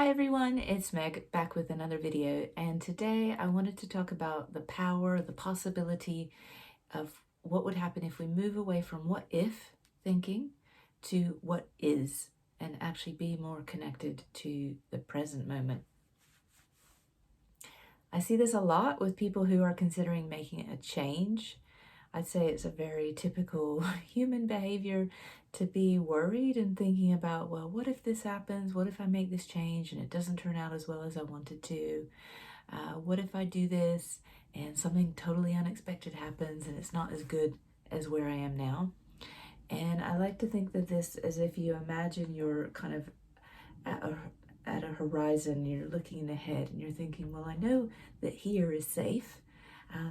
Hi everyone, it's Meg back with another video, and today I wanted to talk about the power, the possibility of what would happen if we move away from what if thinking to what is and actually be more connected to the present moment. I see this a lot with people who are considering making a change. I'd say it's a very typical human behavior to be worried and thinking about, well, what if this happens? What if I make this change and it doesn't turn out as well as I wanted to? What if I do this and something totally unexpected happens and it's not as good as where I am now? And I like to think that this as if you imagine you're kind of at a horizon, you're looking ahead and you're thinking, well, I know that here is safe.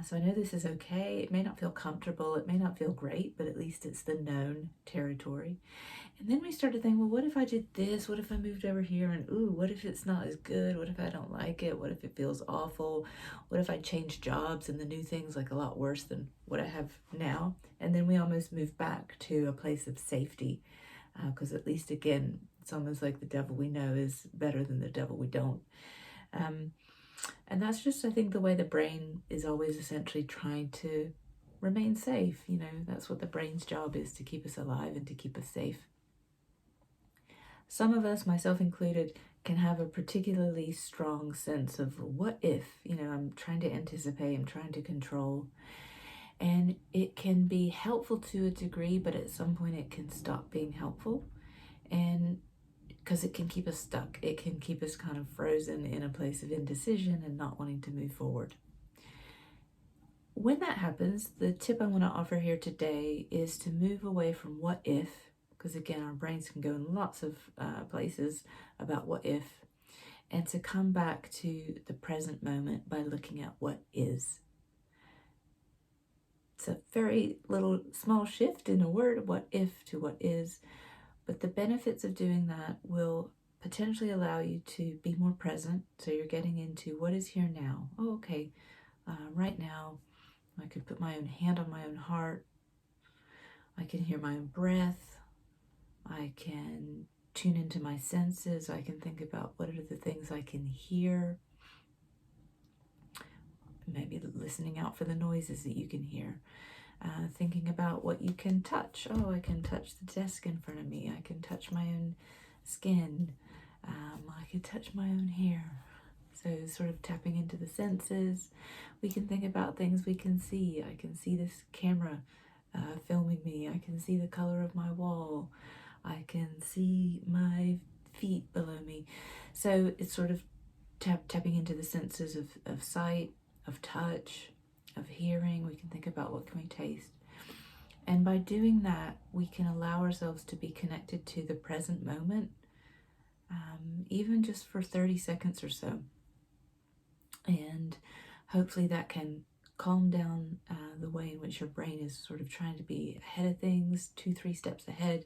So I know this is okay. It may not feel comfortable, it may not feel great, but at least it's the known territory. And then we start to think, well, what if I did this? What if I moved over here? And ooh, what if it's not as good? What if I don't like it? What if it feels awful? What if I change jobs and the new thing's like a lot worse than what I have now? And then we almost move back to a place of safety, because at least again, it's almost like the devil we know is better than the devil we don't. And that's just, I think, the way the brain is always essentially trying to remain safe. You know, that's what the brain's job is, to keep us alive and to keep us safe. Some of us, myself included, can have a particularly strong sense of what if, I'm trying to anticipate, I'm trying to control. And it can be helpful to a degree, but at some point it can stop being helpful. And because it can keep us stuck. It can keep us kind of frozen in a place of indecision and not wanting to move forward. When that happens, the tip I want to offer here today is to move away from what if, because again, our brains can go in lots of places about what if, and to come back to the present moment by looking at what is. It's a very little small shift in a word, what if to what is. But the benefits of doing that will potentially allow you to be more present. So you're getting into what is here now. Oh, okay. Right now, I could put my own hand on my own heart. I can hear my own breath. I can tune into my senses. I can think about what are the things I can hear. Maybe listening out for the noises that you can hear. Thinking about what you can touch. Oh, I can touch the desk in front of me. I can touch my own skin. I can touch my own hair. So sort of tapping into the senses. We can think about things we can see. I can see this camera filming me. I can see the color of my wall. I can see my feet below me. So it's sort of tapping into the senses of sight, of touch, of hearing. We can think about what can we taste. And by doing that, we can allow ourselves to be connected to the present moment, even just for 30 seconds or so. And hopefully that can calm down the way in which your brain is sort of trying to be ahead of things, 2-3 steps ahead,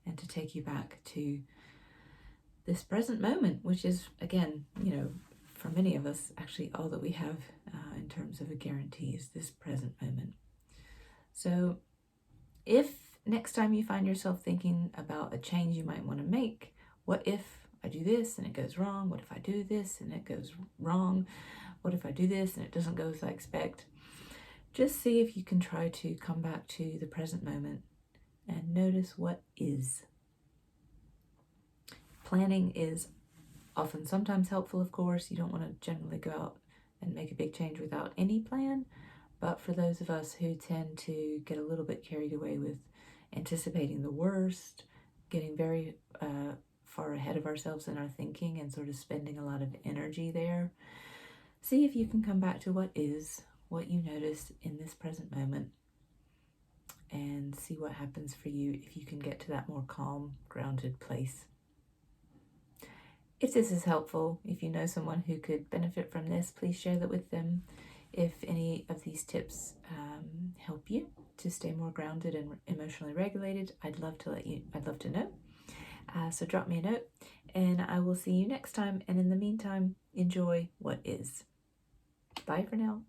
and to take you back to this present moment, which is, again, for many of us, actually all that we have in terms of a guarantee is this present moment. So if next time you find yourself thinking about a change you might want to make, what if I do this and it goes wrong? What if I do this and it goes wrong? What if I do this and it doesn't go as I expect? Just see if you can try to come back to the present moment and notice what is. Planning is often sometimes helpful, of course. You don't want to generally go out and make a big change without any plan. But for those of us who tend to get a little bit carried away with anticipating the worst, getting very far ahead of ourselves in our thinking and sort of spending a lot of energy there, see if you can come back to what is, what you notice in this present moment, and see what happens for you if you can get to that more calm, grounded place. If this is helpful, if you know someone who could benefit from this, please share that with them. If any of these tips help you to stay more grounded and emotionally regulated, I'd love to know. So drop me a note, and I will see you next time. And in the meantime, enjoy what is. Bye for now.